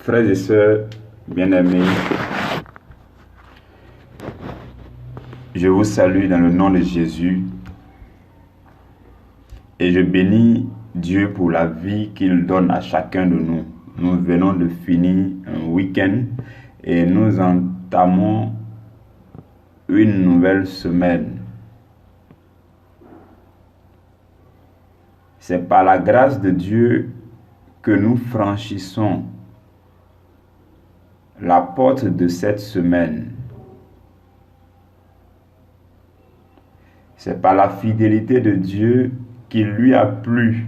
Frères et sœurs bien-aimés, je vous salue dans le nom de Jésus et je bénis Dieu pour la vie qu'il donne à chacun de nous. Nous venons de finir un week-end et nous entamons une nouvelle semaine. C'est par la grâce de Dieu que nous franchissons la porte de cette semaine. C'est par la fidélité de Dieu qu'il lui a plu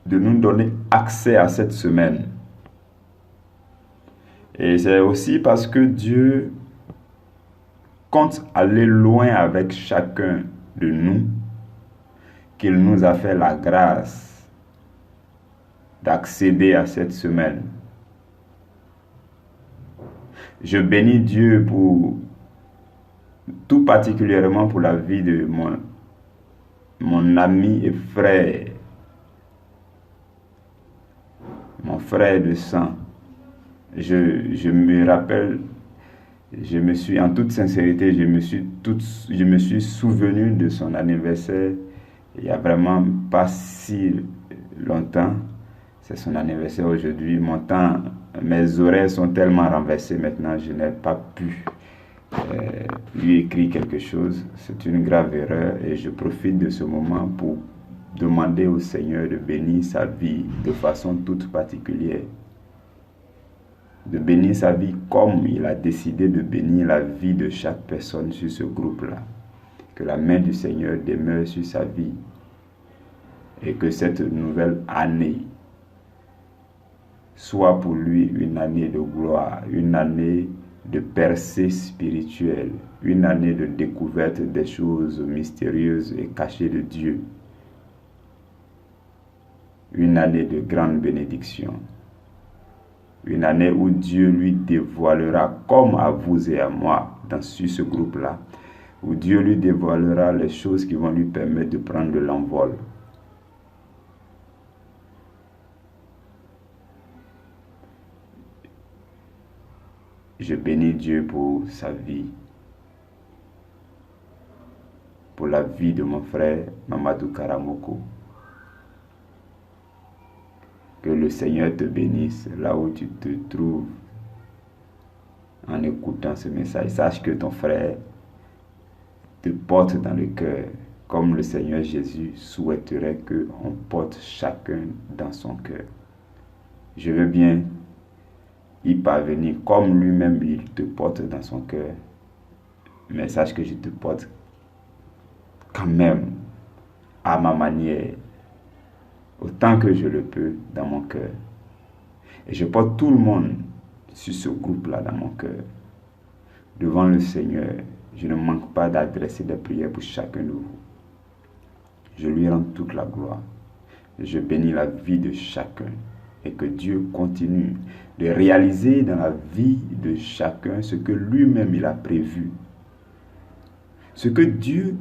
de nous donner accès à cette semaine. Et c'est aussi parce que Dieu compte aller loin avec chacun de nous qu'il nous a fait la grâce d'accéder à cette semaine. Je bénis Dieu tout particulièrement pour la vie de mon ami et frère, mon frère de sang. Je me rappelle, en toute sincérité, je me suis souvenu de son anniversaire il n'y a vraiment pas si longtemps. C'est son anniversaire aujourd'hui. Mes oreilles sont tellement renversées maintenant, je n'ai pas pu lui écrire quelque chose. C'est une grave erreur et je profite de ce moment pour demander au Seigneur de bénir sa vie de façon toute particulière. De bénir sa vie comme il a décidé de bénir la vie de chaque personne sur ce groupe-là. Que la main du Seigneur demeure sur sa vie et que cette nouvelle année soit pour lui une année de gloire, une année de percée spirituelle, une année de découverte des choses mystérieuses et cachées de Dieu, une année de grande bénédiction, une année où Dieu lui dévoilera, comme à vous et à moi, sur ce groupe-là, où Dieu lui dévoilera les choses qui vont lui permettre de prendre de l'envol. Je bénis Dieu pour sa vie, pour la vie de mon frère Mamadou Karamoko. Que le Seigneur te bénisse là où tu te trouves en écoutant ce message. Sache que ton frère te porte dans le cœur, comme le Seigneur Jésus souhaiterait qu'on porte chacun dans son cœur. Je veux bien y parvenir comme lui-même il te porte dans son cœur. Mais sache que je te porte quand même à ma manière, autant que je le peux dans mon cœur. Et je porte tout le monde sur ce groupe-là dans mon cœur. Devant le Seigneur, je ne manque pas d'adresser des prières pour chacun de vous. Je lui rends toute la gloire. Je bénis la vie de chacun. Et que Dieu continue de réaliser dans la vie de chacun ce que lui-même il a prévu. Ce que Dieu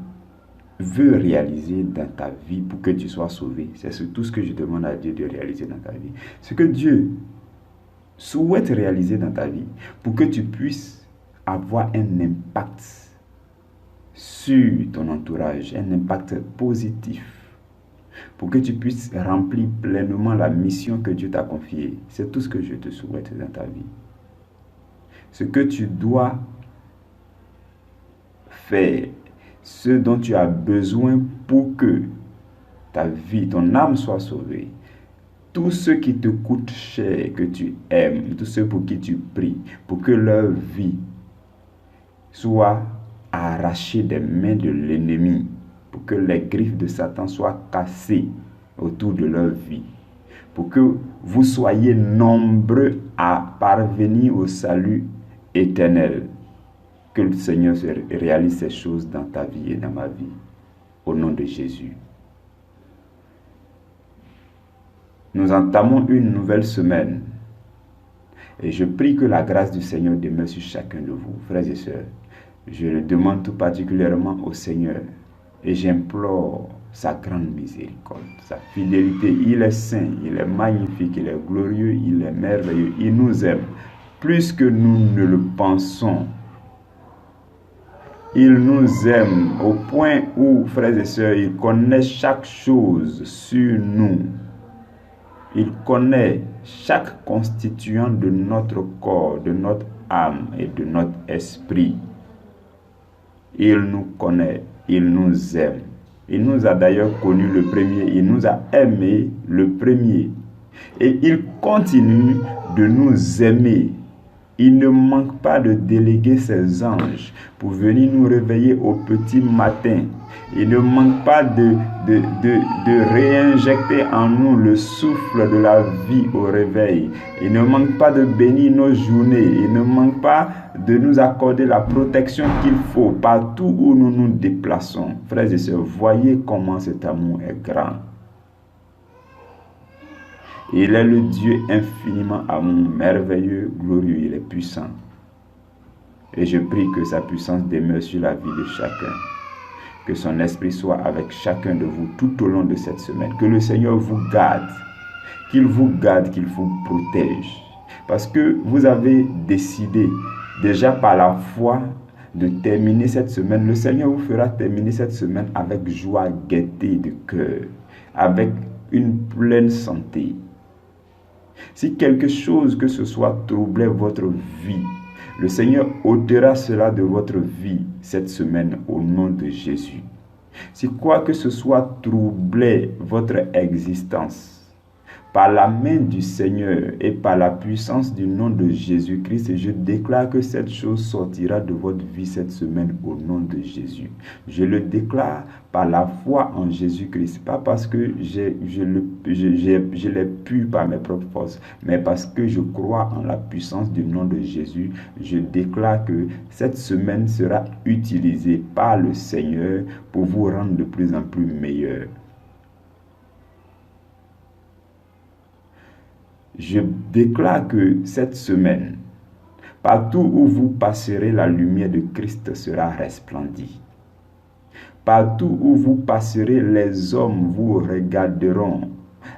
veut réaliser dans ta vie pour que tu sois sauvé. C'est tout ce que je demande à Dieu de réaliser dans ta vie. Ce que Dieu souhaite réaliser dans ta vie pour que tu puisses avoir un impact sur ton entourage, un impact positif. Pour que tu puisses remplir pleinement la mission que Dieu t'a confiée. C'est tout ce que je te souhaite dans ta vie. Ce que tu dois faire, ce dont tu as besoin pour que ta vie, ton âme soit sauvée. Tous ceux qui te coûtent cher, que tu aimes, tous ceux pour qui tu pries, pour que leur vie soit arrachée des mains de l'ennemi, pour que les griffes de Satan soient cassées autour de leur vie, pour que vous soyez nombreux à parvenir au salut éternel. Que le Seigneur réalise ces choses dans ta vie et dans ma vie, au nom de Jésus. Nous entamons une nouvelle semaine et je prie que la grâce du Seigneur demeure sur chacun de vous, frères et sœurs. Je le demande tout particulièrement au Seigneur. Et j'implore sa grande miséricorde, sa fidélité. Il est saint, il est magnifique, il est glorieux, il est merveilleux. Il nous aime plus que nous ne le pensons. Il nous aime au point où, frères et sœurs, il connaît chaque chose sur nous. Il connaît chaque constituant de notre corps, de notre âme et de notre esprit. Il nous connaît, il nous aime. Il nous a d'ailleurs connu le premier, il nous a aimé le premier. Et il continue de nous aimer. Il ne manque pas de déléguer ses anges pour venir nous réveiller au petit matin. Il ne manque pas de réinjecter en nous le souffle de la vie au réveil. Il ne manque pas de bénir nos journées. Il ne manque pas de nous accorder la protection qu'il faut partout où nous nous déplaçons. Frères et sœurs, voyez comment cet amour est grand. Il est le Dieu infiniment amour, merveilleux, glorieux, il est puissant. Et je prie que sa puissance demeure sur la vie de chacun. Que son esprit soit avec chacun de vous tout au long de cette semaine. Que le Seigneur vous garde, qu'il vous protège. Parce que vous avez décidé déjà par la foi de terminer cette semaine. Le Seigneur vous fera terminer cette semaine avec joie, gaieté de cœur, avec une pleine santé. Si quelque chose que ce soit troublait votre vie, le Seigneur ôtera cela de votre vie cette semaine au nom de Jésus. Si quoi que ce soit troublait votre existence, par la main du Seigneur et par la puissance du nom de Jésus-Christ, je déclare que cette chose sortira de votre vie cette semaine au nom de Jésus. Je le déclare par la foi en Jésus-Christ, pas parce que je l'ai pu par mes propres forces, mais parce que je crois en la puissance du nom de Jésus. Je déclare que cette semaine sera utilisée par le Seigneur pour vous rendre de plus en plus meilleur. Je déclare que cette semaine, partout où vous passerez, la lumière de Christ sera resplendie. Partout où vous passerez, les hommes vous regarderont.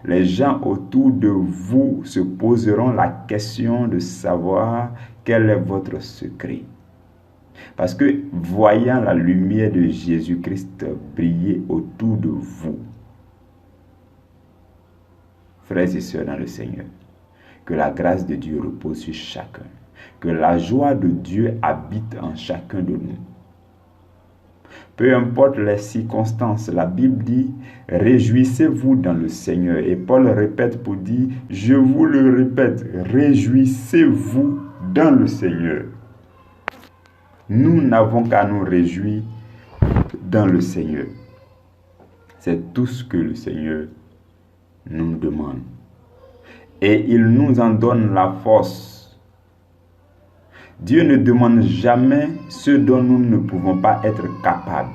Les gens autour de vous se poseront la question de savoir quel est votre secret. Parce que voyant la lumière de Jésus-Christ briller autour de vous, frères et sœurs dans le Seigneur, que la grâce de Dieu repose sur chacun. Que la joie de Dieu habite en chacun de nous. Peu importe les circonstances, la Bible dit « Réjouissez-vous dans le Seigneur ». Et Paul répète pour dire « Je vous le répète, réjouissez-vous dans le Seigneur ». Nous n'avons qu'à nous réjouir dans le Seigneur. C'est tout ce que le Seigneur nous demande. Et il nous en donne la force. Dieu ne demande jamais ce dont nous ne pouvons pas être capables.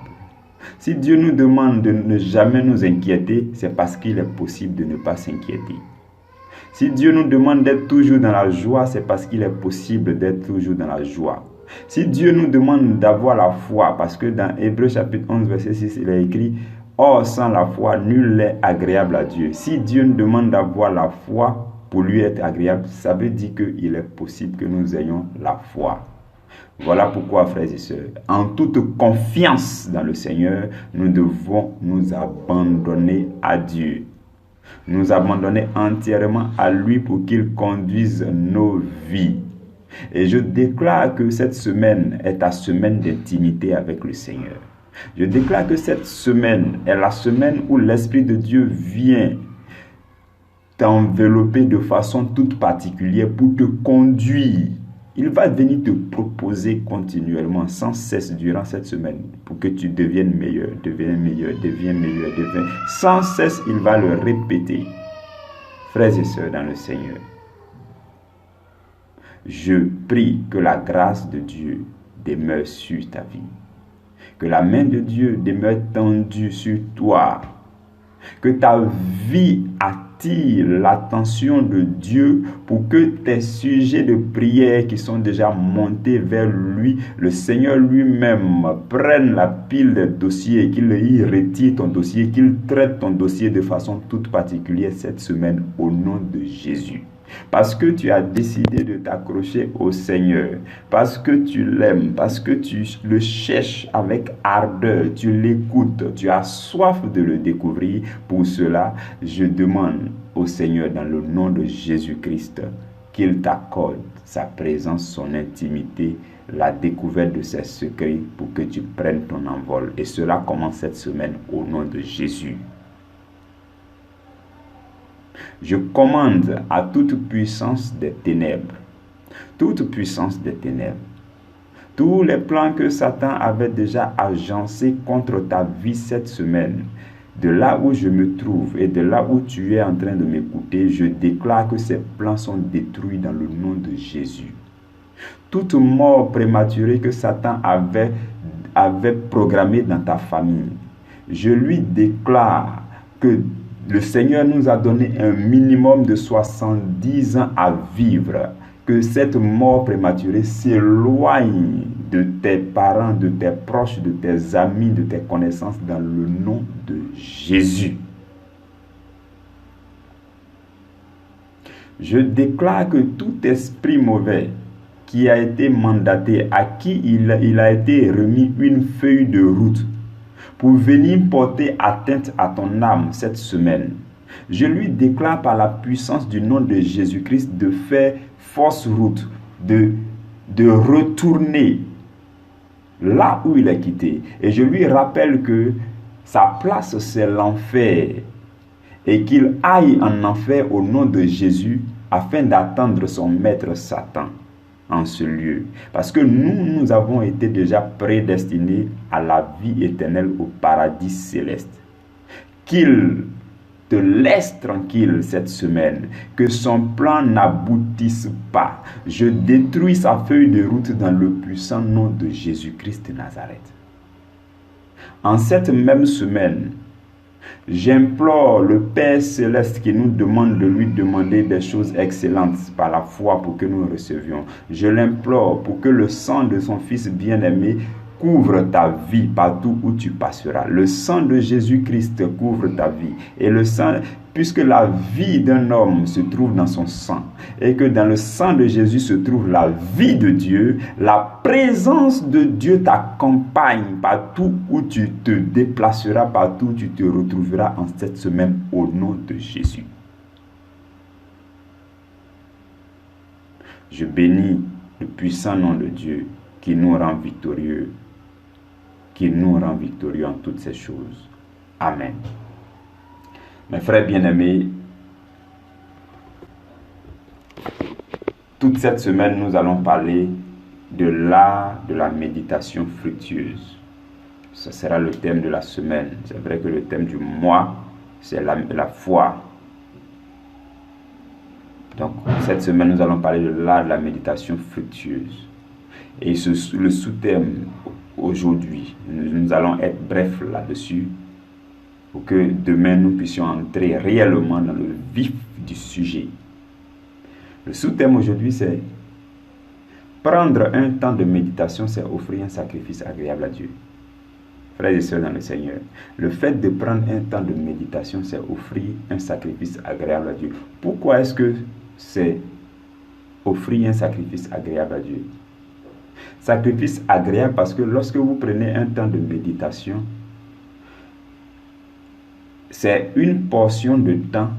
Si Dieu nous demande de ne jamais nous inquiéter, c'est parce qu'il est possible de ne pas s'inquiéter. Si Dieu nous demande d'être toujours dans la joie, c'est parce qu'il est possible d'être toujours dans la joie. Si Dieu nous demande d'avoir la foi, parce que dans Hébreux chapitre 11, verset 6, il est écrit « Or, sans la foi, nul n'est agréable à Dieu ». Si Dieu nous demande d'avoir la foi pour lui être agréable, ça veut dire qu'il est possible que nous ayons la foi. Voilà pourquoi, frères et sœurs, en toute confiance dans le Seigneur, nous devons nous abandonner à Dieu. Nous abandonner entièrement à lui pour qu'il conduise nos vies. Et je déclare que cette semaine est ta semaine d'intimité avec le Seigneur. Je déclare que cette semaine est la semaine où l'Esprit de Dieu vient t'envelopper de façon toute particulière pour te conduire. Il va venir te proposer continuellement, sans cesse durant cette semaine, pour que tu deviennes meilleur, deviens meilleur, deviens meilleur, deviens... Sans cesse, il va le répéter. Frères et sœurs dans le Seigneur, je prie que la grâce de Dieu demeure sur ta vie. Que la main de Dieu demeure tendue sur toi. Que ta vie à attire l'attention de Dieu pour que tes sujets de prière qui sont déjà montés vers lui, le Seigneur lui-même prenne la pile des dossiers et qu'il y retire ton dossier, qu'il traite ton dossier de façon toute particulière cette semaine au nom de Jésus. Parce que tu as décidé de t'accrocher au Seigneur, parce que tu l'aimes, parce que tu le cherches avec ardeur, tu l'écoutes, tu as soif de le découvrir. Pour cela, je demande au Seigneur dans le nom de Jésus-Christ qu'il t'accorde sa présence, son intimité, la découverte de ses secrets pour que tu prennes ton envol. Et cela commence cette semaine au nom de Jésus. Je commande à toute puissance des ténèbres, tous les plans que Satan avait déjà agencés contre ta vie cette semaine, de là où je me trouve et de là où tu es en train de m'écouter, je déclare que ces plans sont détruits dans le nom de Jésus. Toute mort prématurée que Satan avait programmée dans ta famille, je lui déclare que le Seigneur nous a donné un minimum de 70 ans à vivre. Que cette mort prématurée s'éloigne de tes parents, de tes proches, de tes amis, de tes connaissances dans le nom de Jésus. Je déclare que tout esprit mauvais qui a été mandaté, à qui il a été remis une feuille de route, pour venir porter atteinte à ton âme cette semaine, je lui déclare par la puissance du nom de Jésus-Christ de faire fausse route, de retourner là où il est quitté. Et je lui rappelle que sa place c'est l'enfer et qu'il aille en enfer au nom de Jésus afin d'attendre son maître Satan en ce lieu. Parce que nous avons été déjà prédestinés à la vie éternelle au paradis céleste. Qu'il te laisse tranquille cette semaine, que son plan n'aboutisse pas. Je détruis sa feuille de route dans le puissant nom de Jésus-Christ de Nazareth. En cette même semaine, j'implore le Père Céleste qui nous demande de lui demander des choses excellentes par la foi pour que nous recevions. Je l'implore pour que le sang de son Fils bien-aimé couvre ta vie partout où tu passeras. Le sang de Jésus-Christ couvre ta vie. Et le sang, puisque la vie d'un homme se trouve dans son sang, et que dans le sang de Jésus se trouve la vie de Dieu, la présence de Dieu t'accompagne partout où tu te déplaceras, partout où tu te retrouveras en cette semaine au nom de Jésus. Je bénis le puissant nom de Dieu qui nous rend victorieux, en toutes ces choses. Amen. Mes frères bien-aimés, toute cette semaine, nous allons parler de l'art de la méditation fructueuse. Ce sera le thème de la semaine. C'est vrai que le thème du mois, c'est la foi. Donc, cette semaine, nous allons parler de l'art de la méditation fructueuse. Et le sous-thème aujourd'hui, nous allons être brefs là-dessus pour que demain nous puissions entrer réellement dans le vif du sujet. Le sous-thème aujourd'hui, c'est prendre un temps de méditation, c'est offrir un sacrifice agréable à Dieu. Frères et sœurs dans le Seigneur, le fait de prendre un temps de méditation, c'est offrir un sacrifice agréable à Dieu. Pourquoi est-ce que c'est offrir un sacrifice agréable à Dieu? Sacrifice agréable parce que lorsque vous prenez un temps de méditation, c'est une portion de temps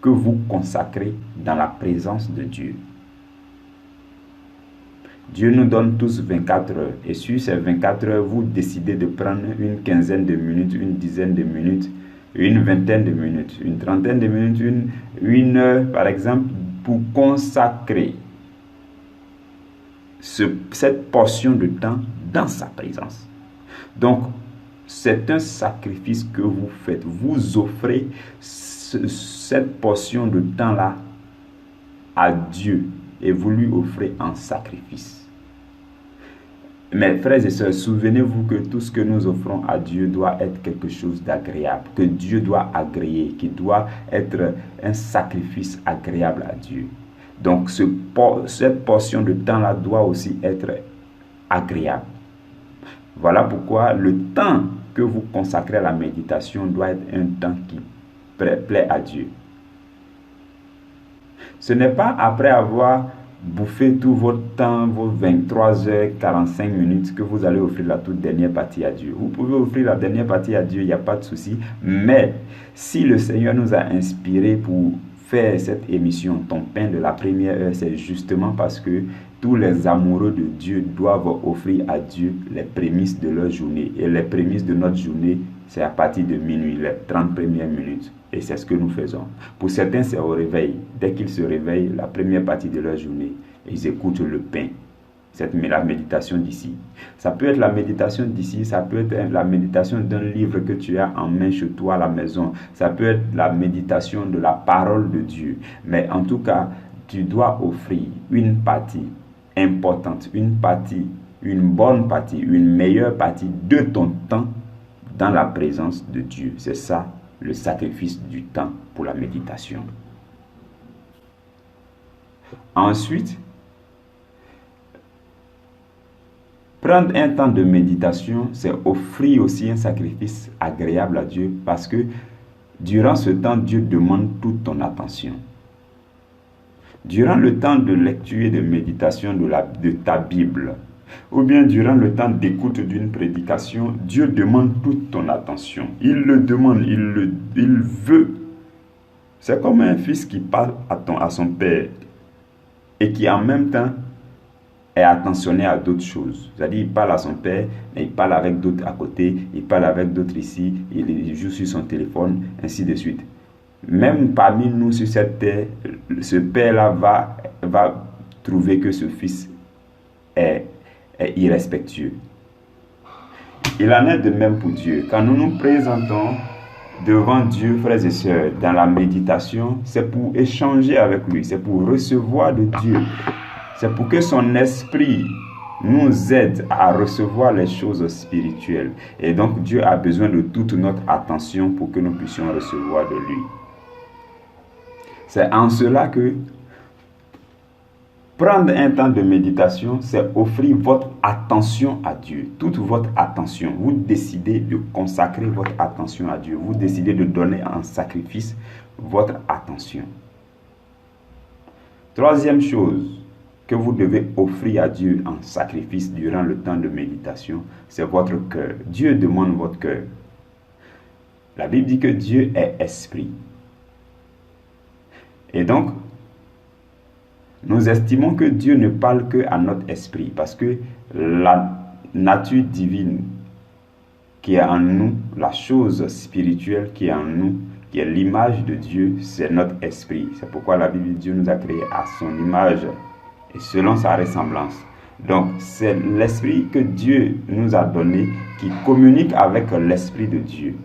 que vous consacrez dans la présence de Dieu. Dieu nous donne tous 24 heures. Et sur ces 24 heures, vous décidez de prendre une quinzaine de minutes, une dizaine de minutes, une vingtaine de minutes, une trentaine de minutes, une heure, par exemple, pour consacrer cette portion de temps dans sa présence. Donc, c'est un sacrifice que vous faites. Vous offrez cette portion de temps-là à Dieu et vous lui offrez en sacrifice. Mes frères et sœurs, souvenez-vous que tout ce que nous offrons à Dieu doit être quelque chose d'agréable, que Dieu doit agréer, qui doit être un sacrifice agréable à Dieu. Donc cette portion de temps-là doit aussi être agréable. Voilà pourquoi le temps que vous consacrez à la méditation doit être un temps qui plaît à Dieu. Ce n'est pas après avoir bouffé tout votre temps, vos 23h45 que vous allez offrir la toute dernière partie à Dieu. Vous pouvez offrir la dernière partie à Dieu, il n'y a pas de souci. Mais si le Seigneur nous a inspirés pour faire cette émission, ton pain de la première heure, c'est justement parce que tous les amoureux de Dieu doivent offrir à Dieu les prémices de leur journée. Et les prémices de notre journée, c'est à partir de minuit, les 30 premières minutes. Et c'est ce que nous faisons. Pour certains, c'est au réveil. Dès qu'ils se réveillent, la première partie de leur journée, ils écoutent le pain. C'est la méditation d'ici. Ça peut être la méditation d'ici, ça peut être la méditation d'un livre que tu as en main chez toi à la maison. Ça peut être la méditation de la parole de Dieu. Mais en tout cas, tu dois offrir une partie importante, une bonne partie, une meilleure partie de ton temps dans la présence de Dieu. C'est ça, le sacrifice du temps pour la méditation. Ensuite, prendre un temps de méditation, c'est offrir aussi un sacrifice agréable à Dieu parce que durant ce temps, Dieu demande toute ton attention. Durant le temps de lecture et de méditation de ta Bible, ou bien durant le temps d'écoute d'une prédication, Dieu demande toute ton attention. Il le demande, il veut. C'est comme un fils qui parle à son père et qui en même temps est attentionné à d'autres choses. C'est-à-dire, il parle à son père, mais il parle avec d'autres à côté, il parle avec d'autres ici, il joue sur son téléphone, ainsi de suite. Même parmi nous sur cette terre, ce père-là va trouver que ce fils est irrespectueux. Il en est de même pour Dieu. Quand nous nous présentons devant Dieu, frères et sœurs, dans la méditation, c'est pour échanger avec lui, c'est pour recevoir de Dieu. C'est pour que son esprit nous aide à recevoir les choses spirituelles. Et donc Dieu a besoin de toute notre attention pour que nous puissions recevoir de lui. C'est en cela que prendre un temps de méditation, c'est offrir votre attention à Dieu. Toute votre attention. Vous décidez de consacrer votre attention à Dieu. Vous décidez de donner en sacrifice votre attention. Troisième chose que vous devez offrir à Dieu en sacrifice durant le temps de méditation, c'est votre cœur. Dieu demande votre cœur. La Bible dit que Dieu est esprit. Et donc, nous estimons que Dieu ne parle qu'à notre esprit, parce que la nature divine qui est en nous, la chose spirituelle qui est en nous, qui est l'image de Dieu, c'est notre esprit. C'est pourquoi la Bible dit que Dieu nous a créés à son image et selon sa ressemblance. Donc, c'est l'esprit que Dieu nous a donné qui communique avec l'esprit de Dieu.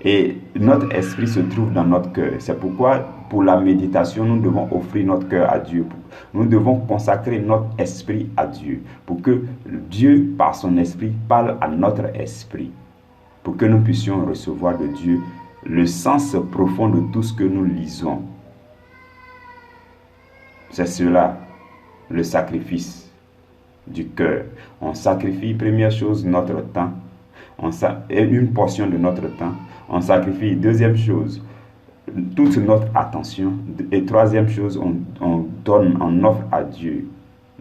Et notre esprit se trouve dans notre cœur. C'est pourquoi, pour la méditation, nous devons offrir notre cœur à Dieu. Nous devons consacrer notre esprit à Dieu. Pour que Dieu, par son esprit, parle à notre esprit. Pour que nous puissions recevoir de Dieu le sens profond de tout ce que nous lisons. C'est cela, le sacrifice du cœur. On sacrifie, première chose, notre temps. Une portion de notre temps. On sacrifie, deuxième chose, toute notre attention. Et troisième chose, on offre à Dieu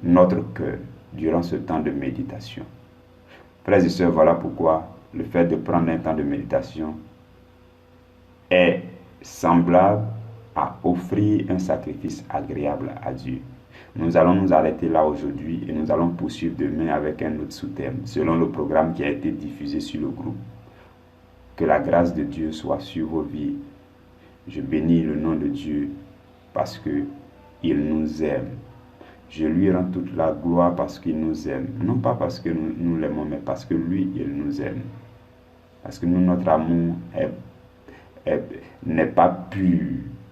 notre cœur durant ce temps de méditation. Frères et sœurs, voilà pourquoi le fait de prendre un temps de méditation est semblable à offrir un sacrifice agréable à Dieu. Nous allons nous arrêter là aujourd'hui et nous allons poursuivre demain avec un autre sous-thème, selon le programme qui a été diffusé sur le groupe. Que la grâce de Dieu soit sur vos vies. Je bénis le nom de Dieu parce qu'il nous aime. Je lui rends toute la gloire parce qu'il nous aime. Non pas parce que nous l'aimons, mais parce que lui, il nous aime. Parce que notre amour n'est pas pur,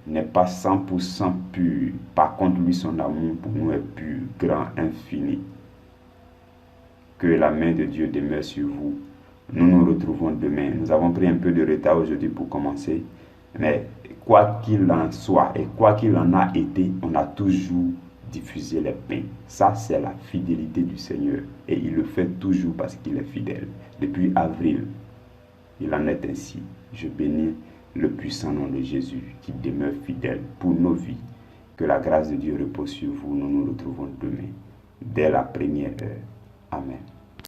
n'est pas 100% pur. Par contre, lui, son amour pour nous est pur, grand, infini. Que la main de Dieu demeure sur vous. Nous nous retrouvons demain. Nous avons pris un peu de retard aujourd'hui pour commencer. Mais quoi qu'il en soit et quoi qu'il en a été, on a toujours diffusé les pains. Ça, c'est la fidélité du Seigneur. Et il le fait toujours parce qu'il est fidèle. Depuis avril, il en est ainsi. Je bénis le puissant nom de Jésus qui demeure fidèle pour nos vies. Que la grâce de Dieu repose sur vous. Nous nous retrouvons demain, dès la première heure. Amen.